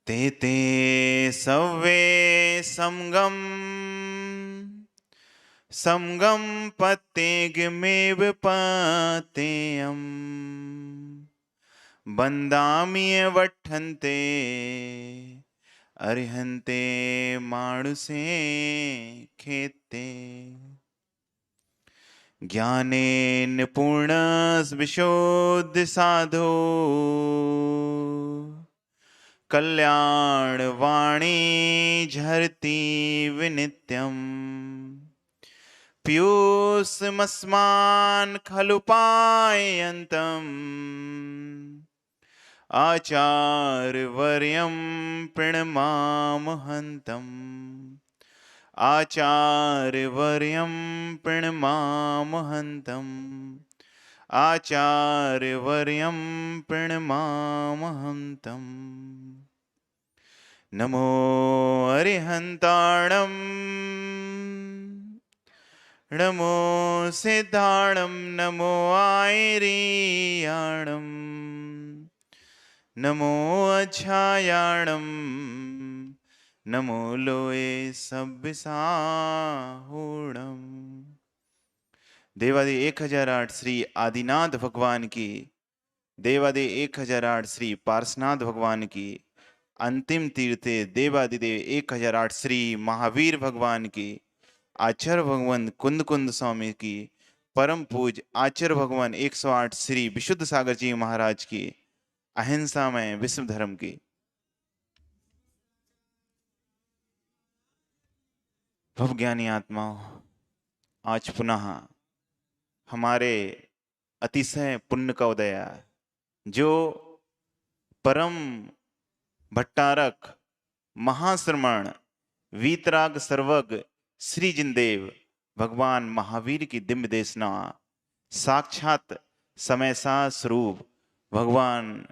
ते ते सव्वे समगम समगम पत्तेगमेव पतेयम् बंदामिय वठन्ते अर्हन्ते मानुषे खेते ज्ञानेन पूर्णस विशोध साधो कल्याण वाणी झरती विनित्यम् पीयूषमस्मान् खलु पायन्तम् आचार्यवर्यं प्रणमामहन्तम् आचार्यवर्यं प्रणमामहन्तम् आचार्यवर्यं प्रणमामहन्तम् नमो अरिहन्ताणं नमो सिद्धाणं नमो आयर्याणं नमो अध्यायाणं नमो लोये सब्बिसाहूणम्। देवादि 1008 श्री आदिनाथ भगवान की, देवादि 1008 श्री पार्श्वनाथ भगवान की, अंतिम तीर्थे देवादिदेव 1008 श्री महावीर भगवान की, आचार्य भगवान कुंद कुंद स्वामी की, परम पूज आचार्य भगवान 108 श्री विशुद्ध सागर जी महाराज की, अहिंसा में विश्व धर्म की। भवज्ञानी आत्माओं, आज पुनः हमारे अतिशय पुण्य का उदय है, जो परम भट्टारक महाश्रमण वीतराग सर्वज्ञ श्री जिनदेव भगवान महावीर की दिव्य देशना, साक्षात समय सा स्वरूप भगवान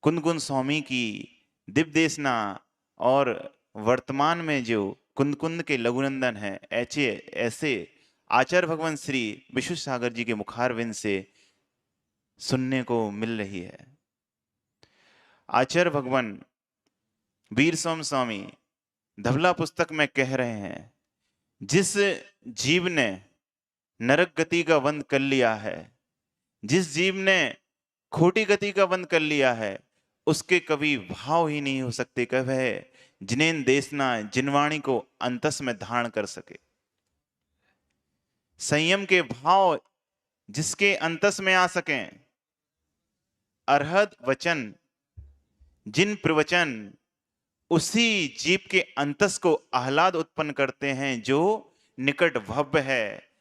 कुंदकुंद स्वामी की दिव्य देशना, और वर्तमान में जो कुंद कुंद के लघुनंदन है, ऐसे आचार्य भगवान श्री विशुद्ध सागर जी के मुखारविंद से सुनने को मिल रही है। आचार्य भगवान वीर सोम स्वामी धवला पुस्तक में कह रहे हैं, जिस जीव ने नरक गति का वंद कर लिया है, जिस जीव ने खोटी गति का वंद कर लिया है, उसके कभी भाव ही नहीं हो सकते कि वह जिनेन देशना जिनवाणी को अंतस में धारण कर सके। संयम के भाव जिसके अंतस में आ सकें, अर्हद वचन जिन प्रवचन उसी जीव के अंतस को आह्लाद उत्पन्न करते हैं, जो निकट भव्य है,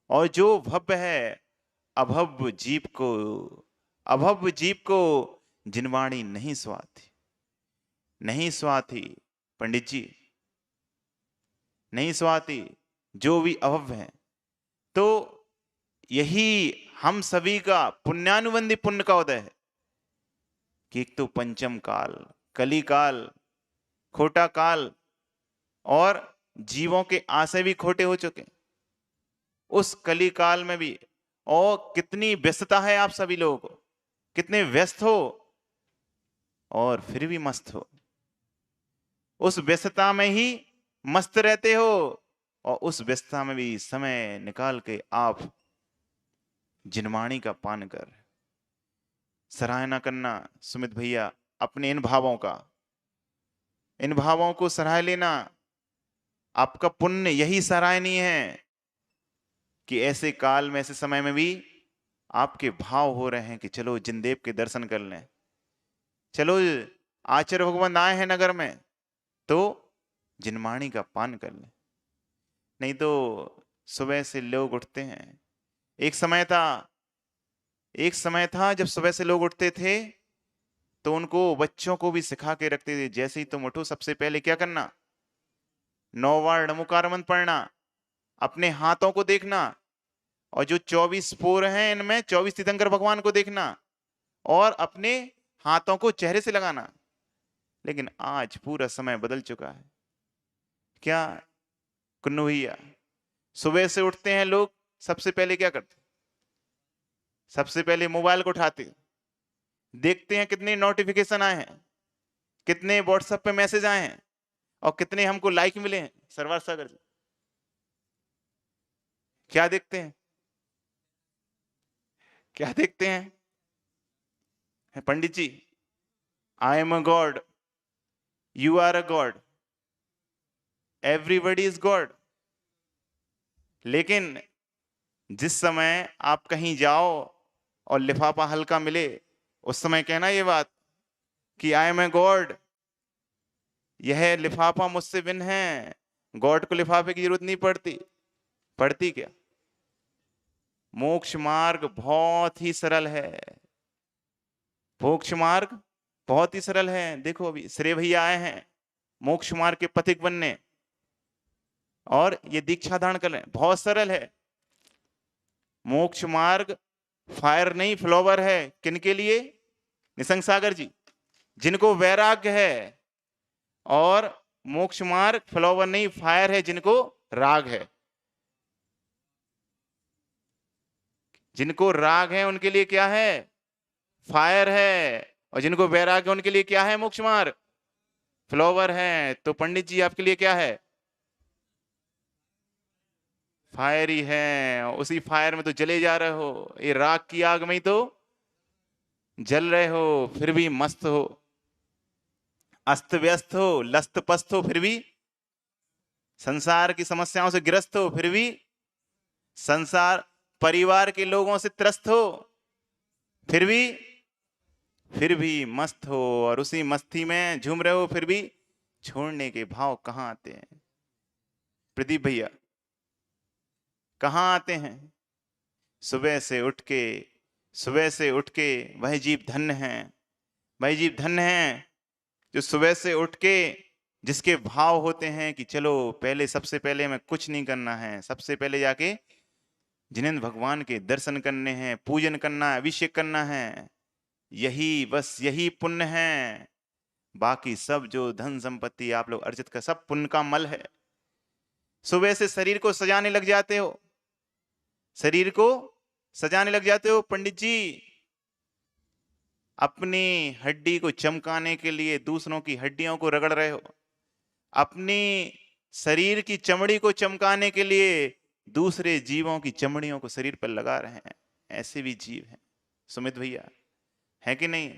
और जो भव्य है अभव्य जीव को जिनवाणी नहीं स्वाती पंडित जी, नहीं स्वाती, जो भी अभव्य है। तो यही हम सभी का पुण्यानुबंधी पुण्य का उदय है कि एक तो पंचम काल, कली काल, खोटा काल, और जीवों के आशय भी खोटे हो चुके। उस कली काल में भी, और कितनी व्यस्तता है आप सभी लोगों को, कितने व्यस्त हो और फिर भी मस्त हो। उस व्यस्तता में ही मस्त रहते हो, और उस व्यस्तता में भी समय निकाल के आप जिनवाणी का पान कर सराहना करना। सुमित भैया, अपने इन भावों को सराह लेना। आपका पुण्य यही सराहनीय है कि ऐसे काल में, ऐसे समय में भी आपके भाव हो रहे हैं कि चलो जिनदेव के दर्शन कर लें, चलो आचार्य भगवान आए हैं नगर में तो जिनवाणी का पान कर लें। नहीं तो सुबह से लोग उठते हैं, एक समय था जब सुबह से लोग उठते थे तो उनको बच्चों को भी सिखा के रखते थे, जैसे ही तुम उठो सबसे पहले क्या करना, 9 बार नमोकार मंत्र पढ़ना, अपने हाथों को देखना, और जो 24 पोर हैं इनमें 24 तीर्थंकर भगवान को देखना, और अपने हाथों को चेहरे से लगाना। लेकिन आज पूरा समय बदल चुका है। क्या कुन्नू भैया, सुबह से उठते हैं लोग, सबसे पहले क्या करते, सबसे पहले मोबाइल को उठाते, देखते हैं कितने नोटिफिकेशन आए हैं, कितने व्हाट्सएप पे मैसेज आए हैं और कितने हमको लाइक मिले हैं। सरवार सागर जी क्या देखते हैं, क्या देखते हैं Pandit ji? I am a god, you are a god, everybody is god. लेकिन जिस समय आप कहीं जाओ और लिफाफा हल्का मिले, उस समय कहना ये बात कि आई एम ए गॉड, यह लिफाफा मुझसे भिन्न है। गॉड को लिफाफे की जरूरत नहीं पड़ती। पड़ती क्या? मोक्ष मार्ग बहुत ही सरल है। मोक्ष मार्ग बहुत ही सरल है। देखो अभी श्रेय भैया आए हैं मोक्ष मार्ग के पथिक बनने, और ये दीक्षा धारण कर रहे हैं। बहुत सरल है मोक्ष मार्ग। फायर नहीं फ्लावर है। किनके लिए? निसंग सागर जी, जिनको वैराग्य है। और मोक्ष मार्ग फ्लावर नहीं फायर है, जिनको राग है। जिनको राग है उनके लिए क्या है? फायर है। और जिनको वैराग्य है उनके लिए क्या है? मोक्ष मार्ग फ्लावर है। तो पंडित जी आपके लिए क्या है? फायर ही है। उसी फायर में तो जले जा रहे हो। ये राग की आग में ही तो जल रहे हो, फिर भी मस्त हो। अस्त व्यस्त हो, लस्त पस्त हो, फिर भी संसार की समस्याओं से ग्रस्त हो, फिर भी संसार परिवार के लोगों से त्रस्त हो, फिर भी मस्त हो। और उसी मस्ती में झूम रहे हो, फिर भी छोड़ने के भाव कहां आते हैं? प्रदीप भैया कहां आते हैं? सुबह से उठ के, सुबह से उठ के वह जीव धन्य है, वह जीव धन्य है जो सुबह से उठ के जिसके भाव होते हैं कि चलो पहले, सबसे पहले हमें कुछ नहीं करना है, सबसे पहले जाके जिनेंद्र भगवान के दर्शन करने हैं, पूजन करना है, अभिषेक करना है। यही बस, यही पुण्य है। बाकी सब जो धन संपत्ति आप लोग अर्जित कर, सब पुण्य का मल है। सुबह से शरीर को सजाने लग जाते हो, शरीर को सजाने लग जाते हो पंडित जी। अपनी हड्डी को चमकाने के लिए दूसरों की हड्डियों को रगड़ रहे हो। अपनी शरीर की चमड़ी को चमकाने के लिए दूसरे जीवों की चमड़ियों को शरीर पर लगा रहे हैं। ऐसे भी जीव हैं सुमित भैया, है कि नहीं?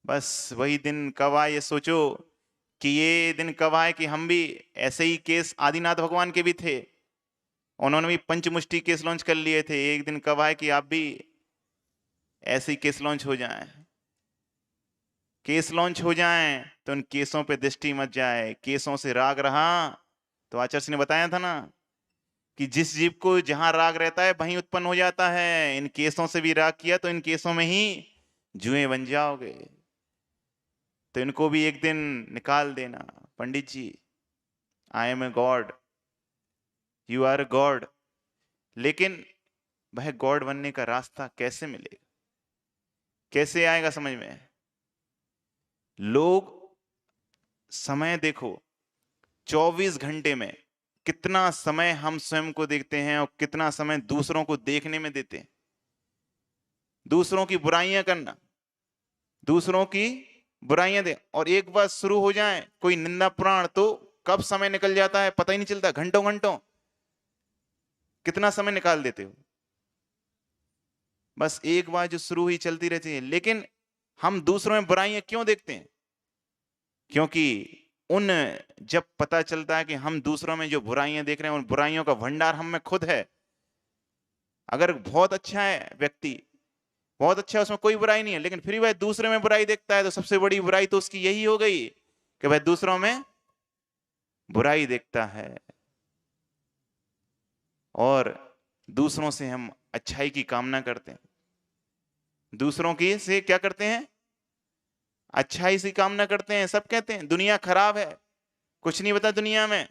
बस वही दिन कब आए, ये सोचो कि ये दिन कब आए कि हम भी ऐसे ही केस आदिनाथ भगवान के भी थे, उन्होंने भी पंचमुष्टि केस लॉन्च कर लिए थे। एक दिन कब आए कि आप भी ऐसे ही केस लॉन्च हो जाएं। केस लॉन्च हो जाएं तो उन केसों पे दृष्टि मत जाए। केसों से राग रहा तो आचार्य ने बताया था ना कि जिस जीव को जहां राग रहता है वहीं उत्पन्न हो जाता है। इन केसों से भी राग किया तो इन केसों में ही जुएं बन जाओगे। तो इनको भी एक दिन निकाल देना। Pandit ji I am a god, you are a god. लेकिन वह गॉड बनने का रास्ता कैसे मिलेगा, कैसे आएगा समझ में? लोग समय देखो, 24 घंटे में कितना समय हम स्वयं को देखते हैं और कितना समय दूसरों को देखने में देते हैं। दूसरों की बुराइयां करना, दूसरों की बुराइयां दे, और एक बार शुरू हो जाए कोई निंदा पुराण तो कब समय निकल जाता है पता ही नहीं चलता। घंटों घंटों कितना समय निकाल देते हो। बस एक बार जो शुरू हुई चलती रहती है। लेकिन हम दूसरों में बुराइयां क्यों देखते हैं? क्योंकि उन जब पता चलता है कि हम दूसरों में जो बुराइयां देख रहे हैं उन बुराइयों का भंडार हम में खुद है। अगर बहुत अच्छा है व्यक्ति, बहुत अच्छा है, उसमें कोई बुराई नहीं है, लेकिन फिर वह दूसरे में बुराई देखता है, तो सबसे बड़ी बुराई तो उसकी यही हो गई कि वह दूसरों में बुराई देखता है। और दूसरों से हम अच्छाई की कामना करते हैं। दूसरों की से क्या करते हैं? अच्छाई से कामना करते हैं। सब कहते हैं दुनिया खराब है, कुछ नहीं बता दुनिया में,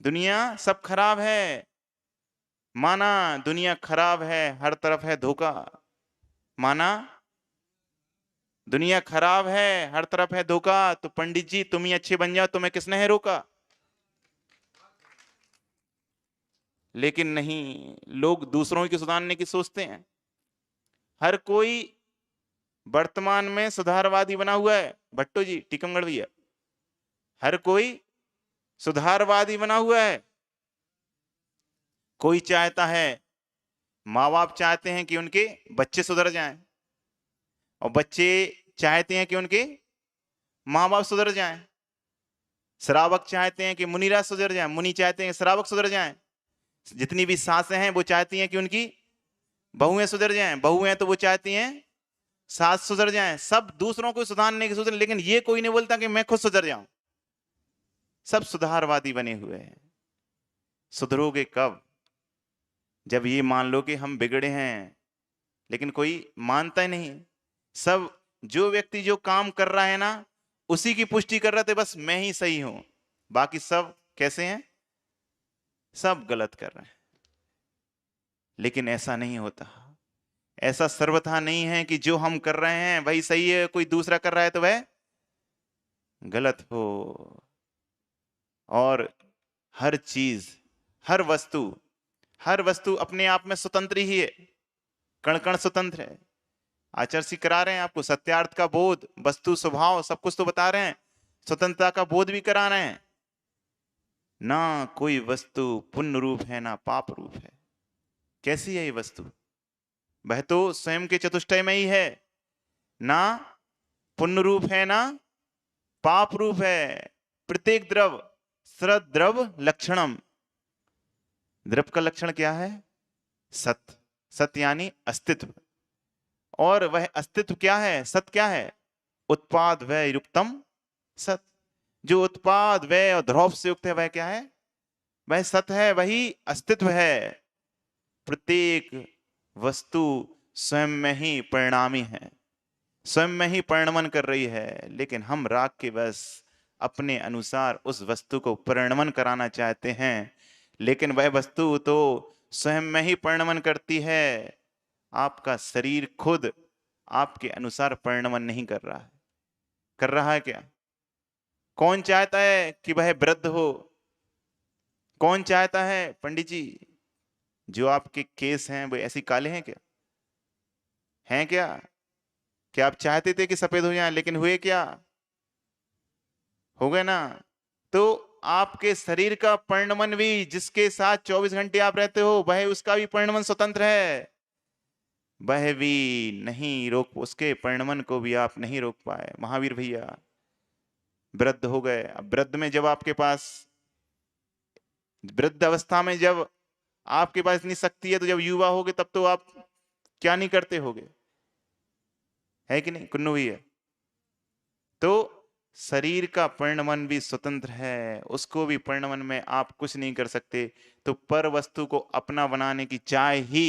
दुनिया सब खराब है। माना दुनिया खराब है, हर तरफ है धोखा। माना दुनिया खराब है, हर तरफ है धोखा, तो पंडित जी तुम ही अच्छे बन जाओ, तुम्हें किसने है रोका? लेकिन नहीं, लोग दूसरों की सुधारने की सोचते हैं। हर कोई वर्तमान में सुधारवादी बना हुआ है। भट्टो जी, टीकमगढ़ भैया, हर कोई सुधारवादी बना हुआ है। कोई चाहता है, माँ बाप चाहते हैं कि उनके बच्चे सुधर जाएं, और बच्चे चाहते हैं कि उनके माँ बाप सुधर जाएं। श्रावक चाहते हैं कि मुनिराज सुधर जाएं, मुनि चाहते हैं कि श्रावक सुधर जाएं। जितनी भी सासें हैं वो चाहती हैं कि उनकी बहुएं सुधर जाएं, बहुएं हैं तो वो चाहती हैं सास सुधर जाएं। सब दूसरों को सुधारने की सोच, लेकिन ये कोई नहीं बोलता कि मैं खुद सुधर जाऊं। सब सुधारवादी बने हुए हैं। सुधरोगे कब? जब ये मान लो कि हम बिगड़े हैं, लेकिन कोई मानता ही नहीं। सब जो व्यक्ति जो काम कर रहा है ना, उसी की पुष्टि कर रहे थे, बस मैं ही सही हूं, बाकी सब कैसे हैं? सब गलत कर रहे हैं। लेकिन ऐसा नहीं होता। ऐसा सर्वथा नहीं है कि जो हम कर रहे हैं वही सही है, कोई दूसरा कर रहा है तो वह गलत हो। और हर चीज, हर वस्तु अपने आप में स्वतंत्र ही है, कण कण स्वतंत्र है। आचार्य करा रहे हैं आपको सत्यार्थ का बोध, वस्तु स्वभाव सब कुछ तो बता रहे हैं, स्वतंत्रता का बोध भी करा रहे हैं। ना कोई वस्तु पुण्य रूप है ना पाप रूप है। कैसी है ये वस्तु? वह तो स्वयं के चतुष्टय में ही है, ना पुण्य रूप है ना पाप रूप है। प्रत्येक द्रव सद्रव लक्षणम। द्रव का लक्षण क्या है? सत। सत यानी अस्तित्व। और वह अस्तित्व क्या है? सत क्या है? उत्पाद व्यय युक्तम सत। जो उत्पाद व्यय और ध्रुव से युक्त है वह क्या है? वह सत है, वही अस्तित्व है। प्रत्येक वस्तु स्वयं में ही परिणामी है, स्वयं में ही परिणमन कर रही है। लेकिन हम राग के बस अपने अनुसार उस वस्तु को परिणमन कराना चाहते हैं, लेकिन वह वस्तु तो स्वयं में ही परिणमन करती है। आपका शरीर खुद आपके अनुसार परिणमन नहीं कर रहा है। कर रहा है क्या? कौन चाहता है कि वह वृद्ध हो? कौन चाहता है? पंडित जी, जो आपके केस हैं वो ऐसे काले हैं क्या? हैं क्या? क्या आप चाहते थे कि सफेद हो जाएं, लेकिन हुए क्या? हो गए ना। तो आपके शरीर का परिणमन भी, जिसके साथ 24 घंटे आप रहते हो, वह उसका भी परिणमन स्वतंत्र है। वह भी नहीं रोक, उसके परिणमन को भी आप नहीं रोक पाए। महावीर भैया वृद्ध हो गए। अब वृद्ध में जब आपके पास, वृद्ध अवस्था में जब आपके पास इतनी शक्ति है, तो जब युवा होगे तब तो आप क्या नहीं करते होगे, है कि नहीं कुन्नू भैया? तो शरीर का परिणमन भी स्वतंत्र है, उसको भी परिणमन में आप कुछ नहीं कर सकते। तो पर वस्तु को अपना बनाने की चाह ही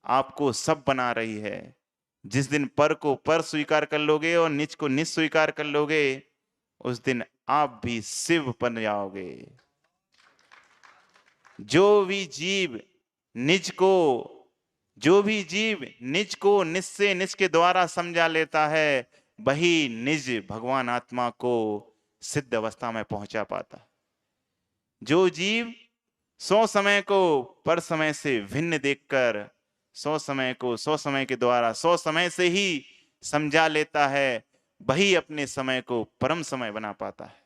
आपको सब बना रही है। जिस दिन पर को पर स्वीकार कर लोगे और निज को निज स्वीकार कर लोगे, उस दिन आप भी शिव बन जाओगे। जो भी जीव निज को, जो भी जीव निज को निज से निज के द्वारा समझा लेता है, वही निज भगवान आत्मा को सिद्ध अवस्था में पहुंचा पाता। जो जीव 100 समय को पर समय से भिन्न देखकर 100 समय को 100 समय के द्वारा 100 समय से ही समझा लेता है, वही अपने समय को परम समय बना पाता है।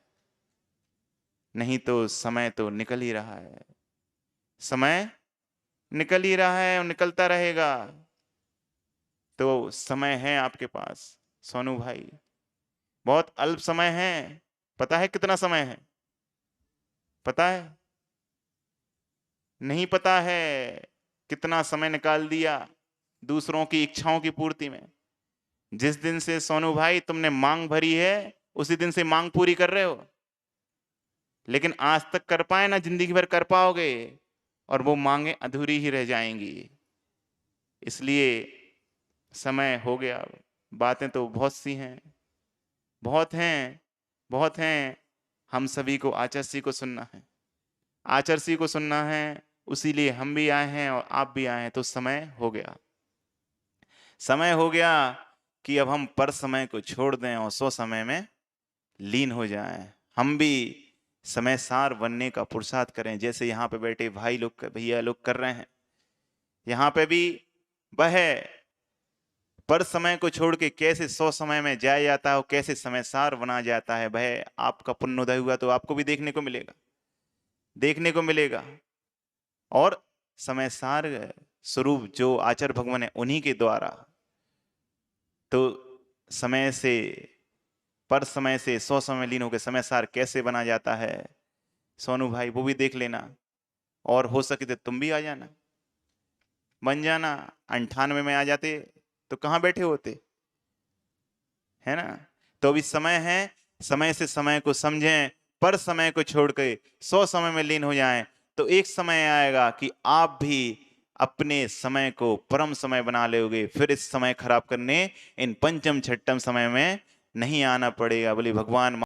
नहीं तो समय तो निकल ही रहा है, समय निकल ही रहा है और निकलता रहेगा। तो समय है आपके पास सोनू भाई, बहुत अल्प समय है। पता है कितना समय है? पता है? नहीं पता है। कितना समय निकाल दिया दूसरों की इच्छाओं की पूर्ति में। जिस दिन से सोनू भाई तुमने मांग भरी है, उसी दिन से मांग पूरी कर रहे हो, लेकिन आज तक कर पाए ना जिंदगी भर कर पाओगे, और वो मांगे अधूरी ही रह जाएंगी। इसलिए समय हो गया। बातें तो बहुत सी हैं, बहुत हैं, बहुत हैं। हम सभी को आचार्य को सुनना है, आचार्य को सुनना है। उसीलिए हम भी आए हैं और आप भी आए हैं। तो समय हो गया, समय हो गया कि अब हम पर समय को छोड़ दें और 100 समय में लीन हो जाएं। हम भी समय सार बनने का पुरुषार्थ करें, जैसे यहाँ पे बैठे भाई लोग, भैया लोग कर रहे हैं। यहाँ पे भी वह पर समय को छोड़ के कैसे 100 समय में जाया जाता है और कैसे समय सार बना जाता है, वह आपका पुण्योदय हुआ तो आपको भी देखने को मिलेगा, देखने को मिलेगा। और समय सार स्वरूप जो आचार्य भगवान है उन्हीं के द्वारा तो समय से पर समय से 100 समय लीन होकर समय सार कैसे बना जाता है, सोनू भाई वो भी देख लेना। और हो सके तो तुम भी आ जाना, बन जाना। 98 में आ जाते तो कहाँ बैठे होते, है ना। तो अभी समय है, समय से समय को समझें, पर समय को छोड़ के 100 समय में लीन हो जाएं, तो एक समय आएगा कि आप भी अपने समय को परम समय बना लोगे। फिर इस समय खराब करने इन पंचम छठम समय में नहीं आना पड़ेगा। बोले भगवान